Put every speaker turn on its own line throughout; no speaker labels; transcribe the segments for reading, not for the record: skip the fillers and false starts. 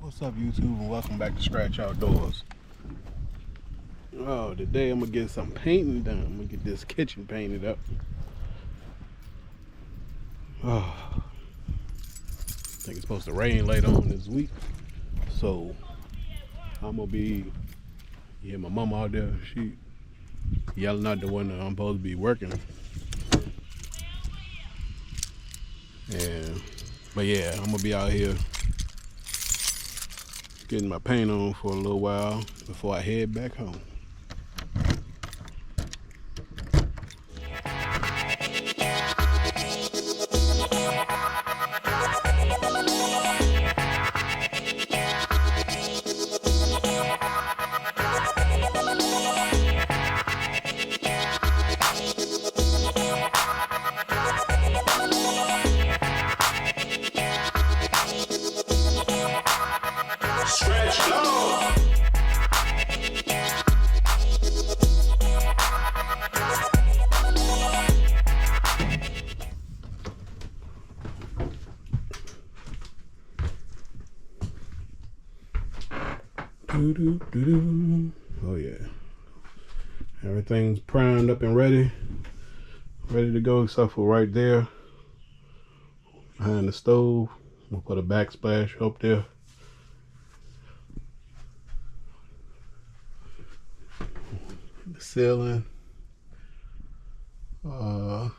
What's up, YouTube, and welcome back to Scratch Outdoors. Oh, today I'm gonna get some painting done. I'm gonna get this kitchen painted up. Oh, I think it's supposed to rain later on this week, so I'm gonna be. Yeah, my mama out there, she yelling out the window. I'm supposed to be working. But yeah, I'm gonna be out here getting my paint on for a little while before I head back home. Oh yeah, everything's primed up and ready to go, except for right there behind the stove. We'll put a backsplash up there. The ceiling, I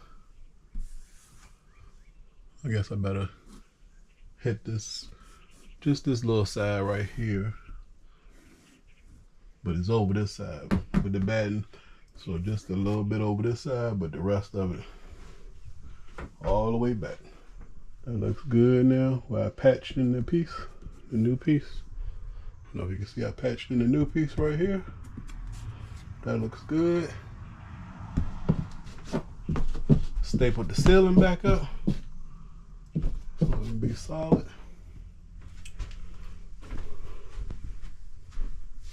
guess I better hit this, just this little side right here, but it's over this side with the batting, so just a little bit over this side, but the rest of it all the way back. That looks good now. Where I patched in the piece, the new piece. I don't know if you can see I patched in the new piece right here. That looks good. Stapled the ceiling back up so it'll be solid.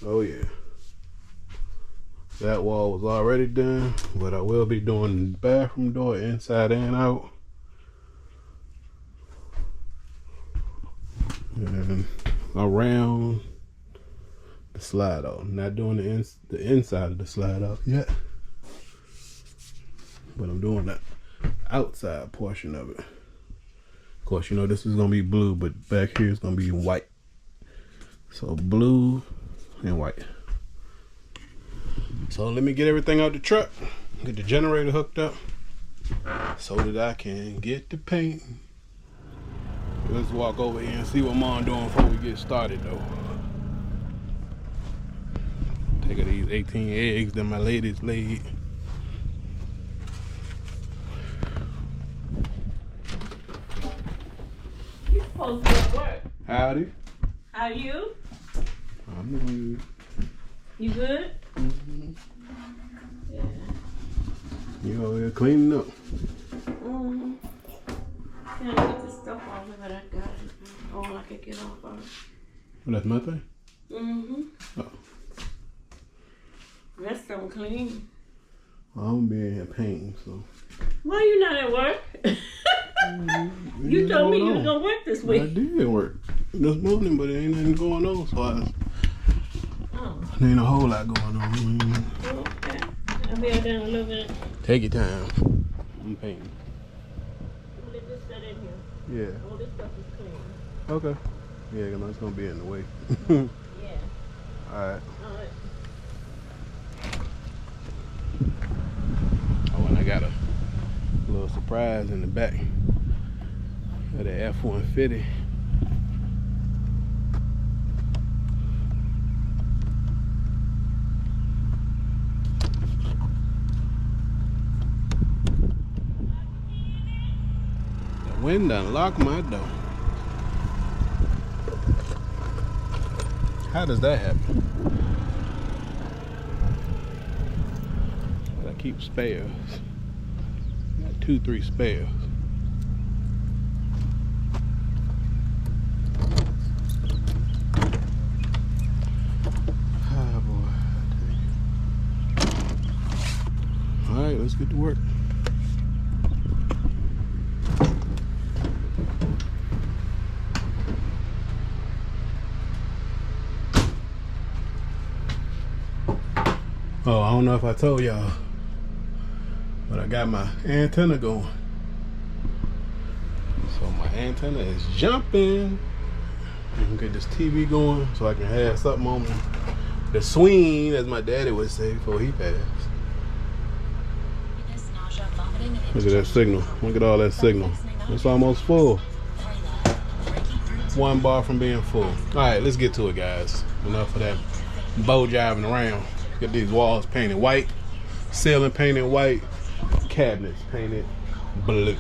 Oh yeah. That wall was already done, but I will be doing the bathroom door inside and out. And around the slide out. Not doing the inside of the slide out yet, but I'm doing the outside portion of it. Of course, you know this is gonna be blue, but back here is gonna be white. So blue and white. So let me get everything out the truck, get the generator hooked up so that I can get the paint. Let's walk over here and see what Mom doing before we get started though. Take of these 18 eggs that my lady's laid.
You supposed to be at work.
Howdy.
How you?
I'm good.
You good?
Mm-hmm.
Yeah.
You over here cleaning up?
Mm-hmm. Can I get this stuff off of it? I got it. All I could get off of it.
Well, that's my thing?
Mm-hmm.
Oh.
Rest of them clean.
Well, I'm gonna be in here painting, so.
Why you not at work? You told me you was gonna work this week.
I did work this morning, but there ain't nothing going on, so there ain't a whole lot going on.
Okay. I'll be out there in a little bit.
Take your time. I'm painting.
Let this set in here.
Yeah.
All this stuff is clean.
Okay. Yeah, cause it's gonna be in the way.
Yeah.
Alright.
Alright.
Oh, and I got a little surprise in the back of the F-150. The wind done locked my door. How does that happen? I keep spares. Got 2-3 spares. Ah, boy. All right, let's get to work. Oh, I don't know if I told y'all, but I got my antenna going. So my antenna is jumping. I can get this TV going so I can have something on the swing, as my daddy would say before he passed. Look at that signal. Look at all that signal. It's almost full. 1 bar from being full. All right, let's get to it, guys. Enough of that bow jiving around. Get these walls painted white, ceiling painted white, cabinets painted blue.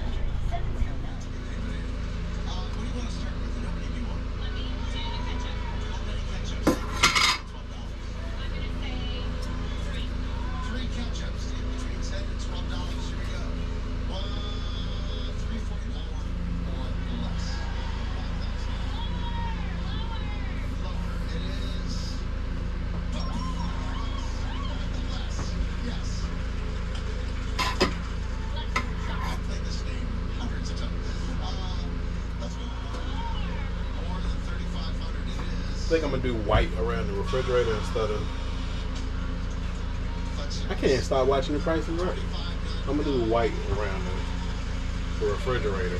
I think I'm gonna do white around the refrigerator instead of. I can't stop watching The Price is Right. I'm gonna do white around the refrigerator.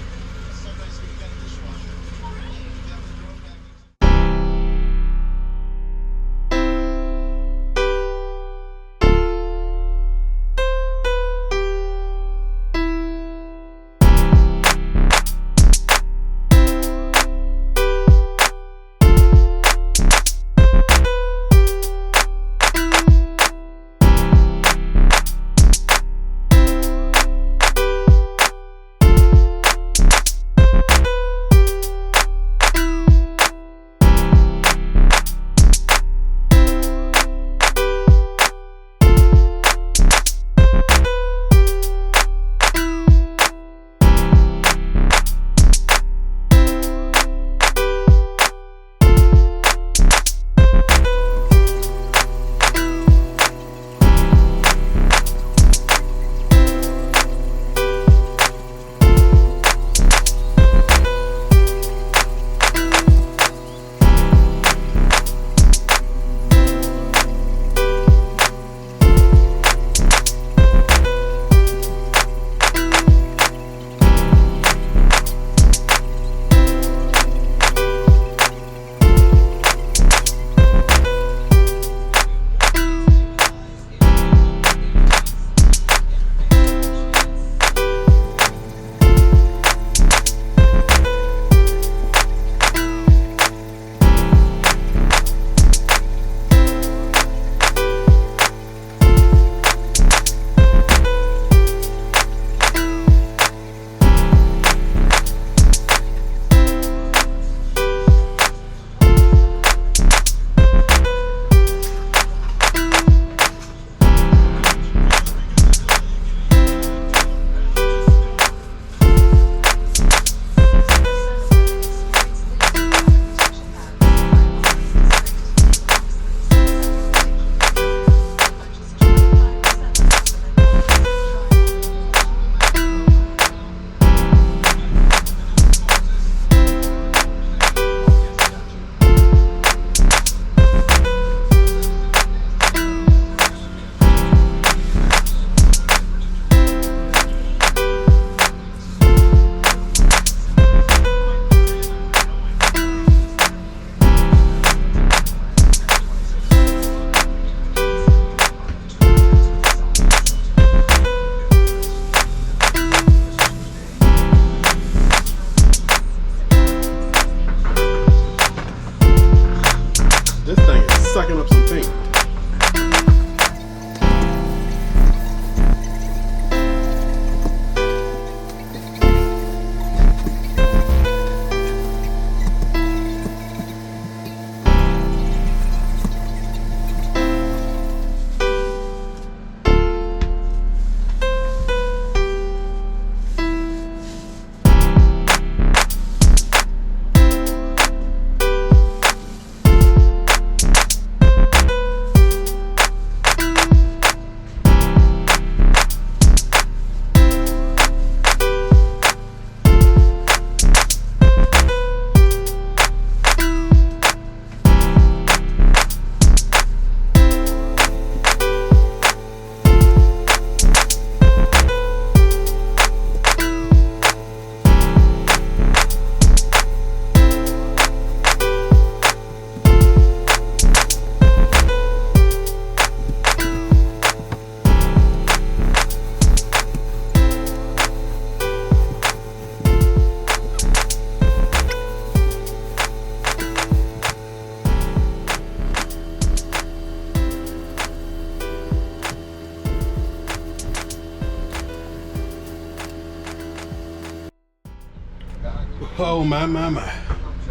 Oh my.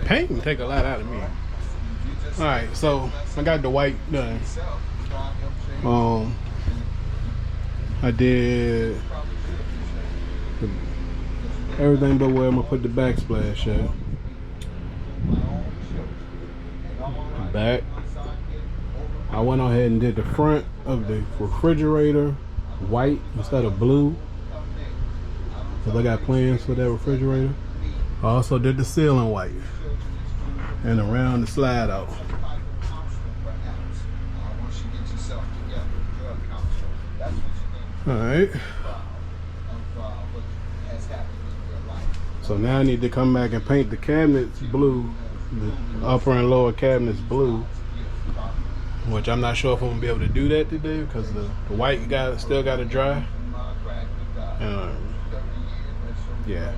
Paint can take a lot out of me. Alright, so I got the white done. I did everything but where I'm gonna put the backsplash at. Back. I went ahead and did the front of the refrigerator white instead of blue, because I got plans for that refrigerator. I also did the ceiling white and around the slide out. Alright. So now I need to come back and paint the cabinets blue, the upper and lower cabinets blue, which I'm not sure if I'm gonna be able to do that today because the white still got to dry. Yeah,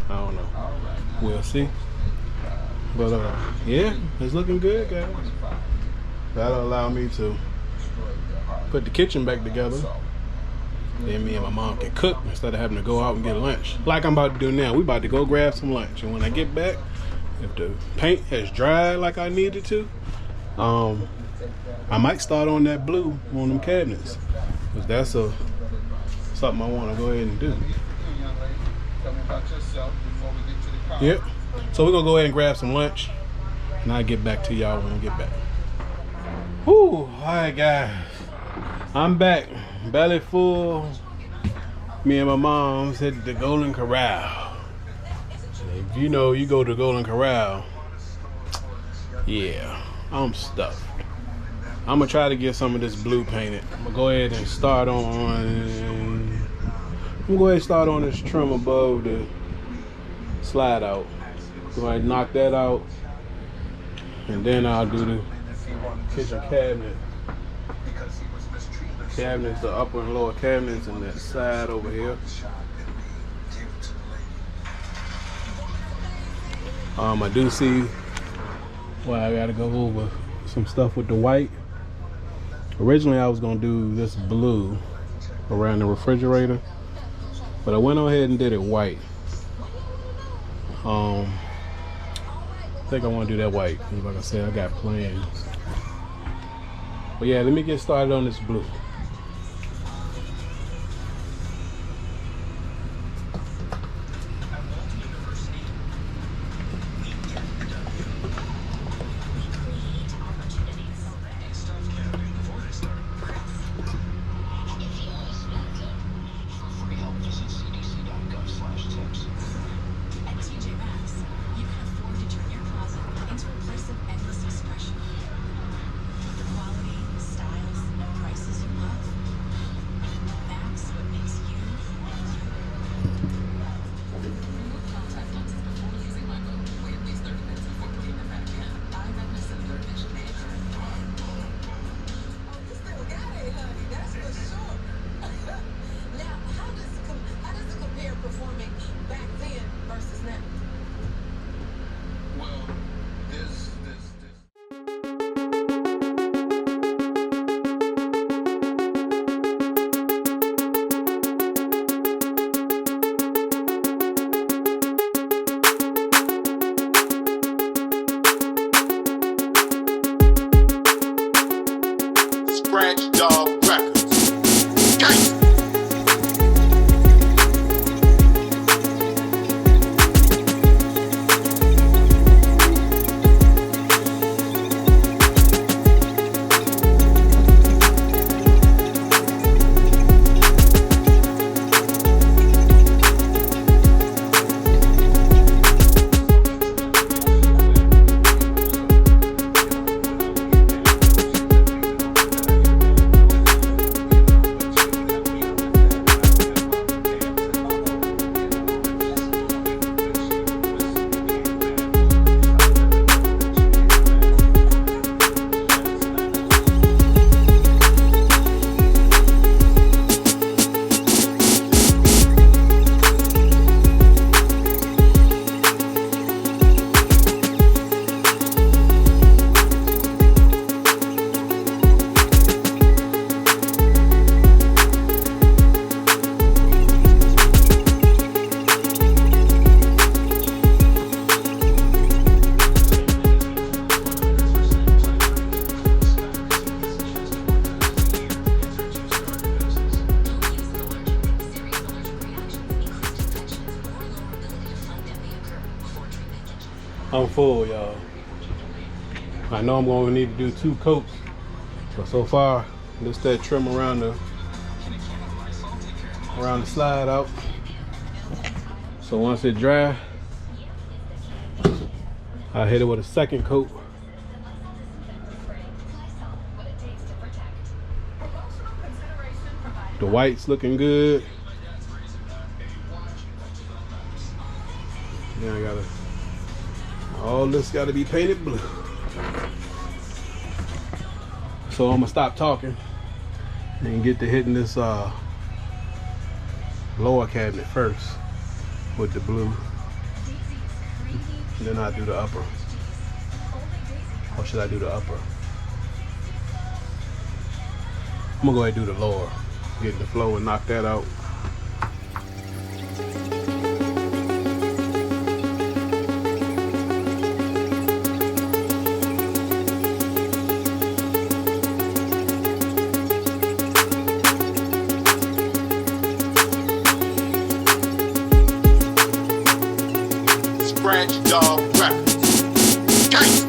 I don't know. We'll see. But yeah, it's looking good, guys. That'll allow me to put the kitchen back together. Then me and my mom can cook instead of having to go out and get lunch. Like I'm about to do now. We about to go grab some lunch. And when I get back, if the paint has dried like I needed to, I might start on that blue on them cabinets. Because that's something I want to go ahead and do. Yep. So we're going to go ahead and grab some lunch. And I'll get back to y'all when we get back. Whew. Alright, guys. I'm back. Belly full. Me and my mom's headed to Golden Corral. If you know you go to Golden Corral, yeah, I'm stuffed. I'm gonna try to get some of this blue painted. I'm gonna go ahead and start on. This trim above the slide out. Go ahead and knock that out, and then I'll do the kitchen cabinet. Cabinets, the upper and lower cabinets, and that side over here. I do see why I gotta go over some stuff with the white. Originally I was gonna do this blue around the refrigerator, but I went ahead and did it white. I think I want to do that white. Like I said, I got plans. But yeah, let me get started on this blue.
Scratch Dog Records. Gang.
I'm full, y'all. I know I'm gonna need to do 2 coats, but so far, just that trim around the slide out. So once it dry, I hit it with a 2nd coat. The white's looking good. Then I gotta, all this gotta be painted blue. So I'm gonna stop talking and get to hitting this lower cabinet first with the blue. And then I do the upper. Or should I do the upper? I'm gonna go ahead and do the lower. Get the flow and knock that out.
Scratch Dog Records. Gangsta.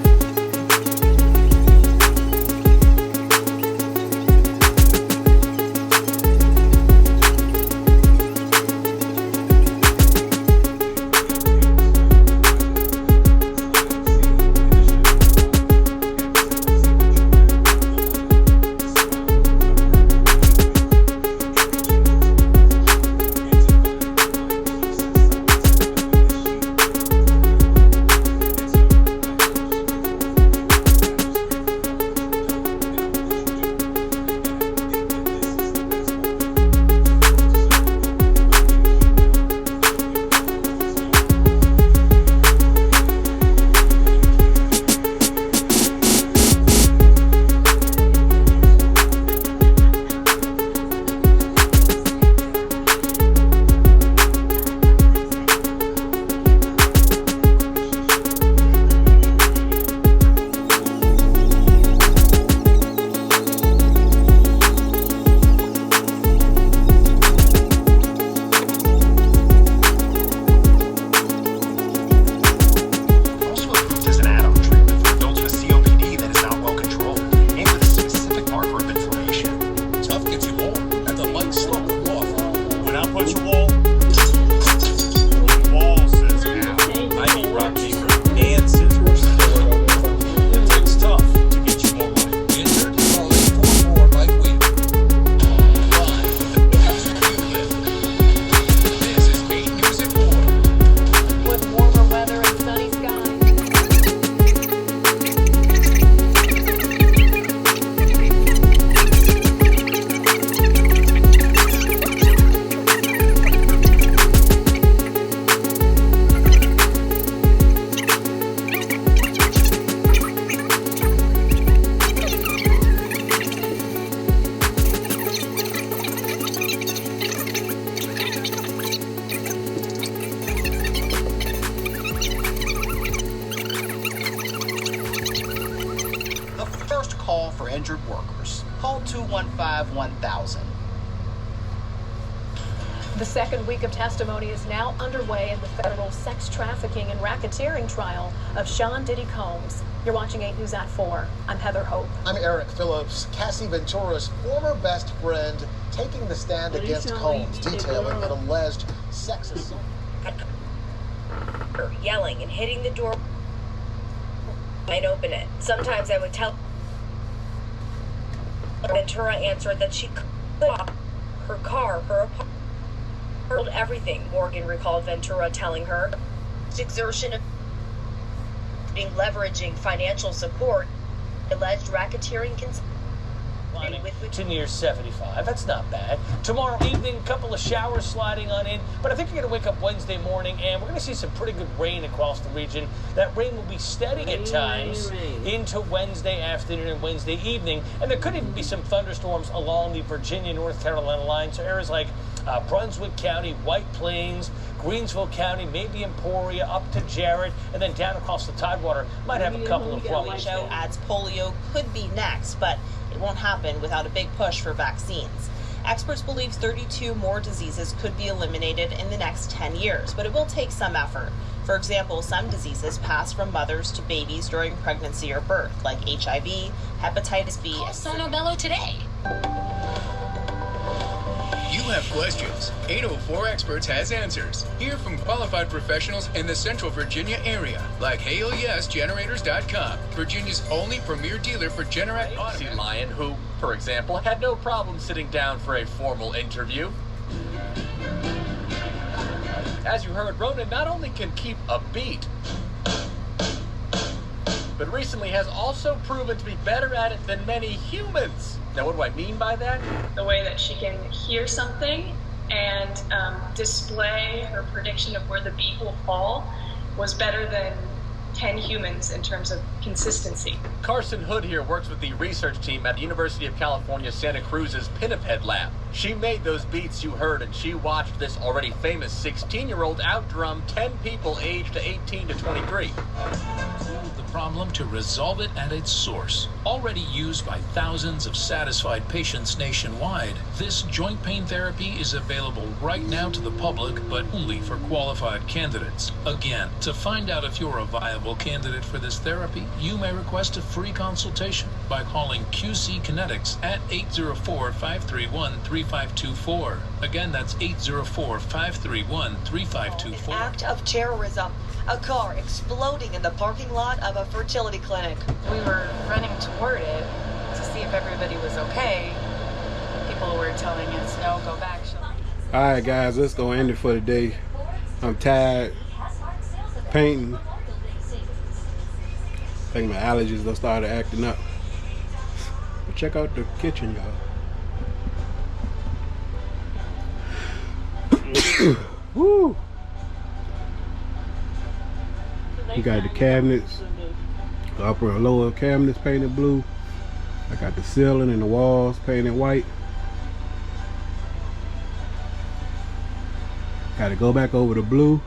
for injured workers. Call 215-1000.
The second week of testimony is now underway in the federal sex trafficking and racketeering trial of Sean Diddy Combs. You're watching 8 News at 4. I'm Heather Hope.
I'm Eric Phillips. Cassie Ventura's former best friend taking the stand against Combs, detailing an alleged sex assault.
Yelling and hitting the door. I'd open it. Sometimes I would tell Ventura answered that she could lock her car, her apartment, everything. Morgan recalled Ventura telling her exertion of leveraging financial support, alleged racketeering
to near 75. That's not bad. Tomorrow evening, couple of showers sliding on in, but I think you're going to wake up Wednesday morning and we're going to see some pretty good rain across the region. That rain will be steady at times into Wednesday afternoon and Wednesday evening, and there could even be some thunderstorms along the Virginia, North Carolina line. So areas like Brunswick County, White Plains, Greensville County, maybe Emporia, up to Jarrett, and then down across the Tidewater might have a couple of rumbles.
WHO adds polio could be next, but it won't happen without a big push for vaccines. Experts believe 32 more diseases could be eliminated in the next 10 years, but it will take some effort. For example, some diseases pass from mothers to babies during pregnancy or birth, like HIV, hepatitis B.
Call Sono Bello today.
You have questions. 804 Experts has answers. Hear from qualified professionals in the Central Virginia area, like HailYesGenerators.com, Virginia's only premier dealer for Generac
Sea Lion, who, for example, had no problem sitting down for a formal interview. As you heard, Ronan not only can keep a beat, but recently has also proven to be better at it than many humans. Now, what do I mean by that?
The way that she can hear something and display her prediction of where the beat will fall was better than 10 humans in terms of consistency.
Carson Hood here works with the research team at the University of California, Santa Cruz's Pinniped Lab. She made those beats you heard, and she watched this already famous 16-year-old outdrum 10 people aged 18 to 23.
The problem to resolve it at its source. Already used by thousands of satisfied patients nationwide, this joint pain therapy is available right now to the public, but only for qualified candidates. Again, to find out if you're a viable candidate for this therapy, you may request a free consultation by calling QC Kinetics at 804-531-3524. Again, that's 804-531-3524.
An act of terrorism. A car exploding in the parking lot of a fertility clinic.
We were running toward it to see if everybody was okay. People were telling us, no, go back.
Alright guys, let's go end it for the day. I'm tired painting. I think my allergies done started acting up. But check out the kitchen, y'all. Woo! You got the cabinets, the upper and lower cabinets painted blue. I got the ceiling and the walls painted white. Got to go back over the blue,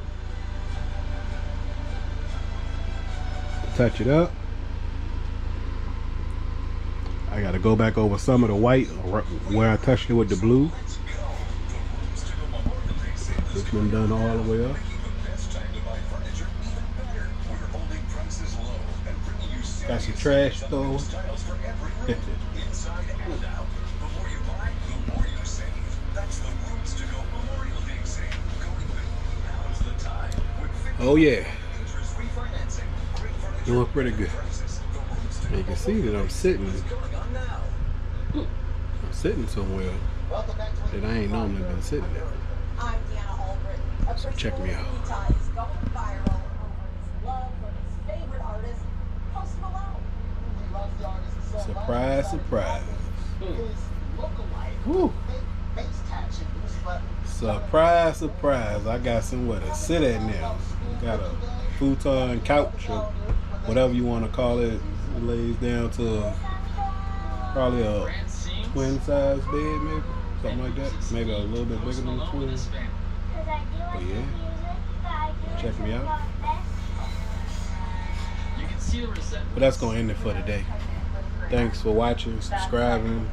touch it up. I got to go back over some of the white where I touched it with the blue. It's been done all the way up. Got some trash stove. Oh yeah, doing pretty good. And you can see that I'm sitting somewhere that I ain't normally been sitting at. So check me out. Surprise, surprise. Woo. Surprise, surprise. I got somewhere to sit at now. Got a futon couch or whatever you want to call it. It lays down to probably a twin size bed, maybe. Something like that. Maybe a little bit bigger than a twin. But yeah. Check me out. But that's going to end it for today. Thanks for watching, subscribing,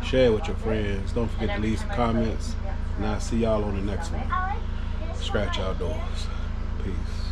share with your friends. Don't forget to leave some comments. And I'll see y'all on the next one. Scratch Outdoors. Peace.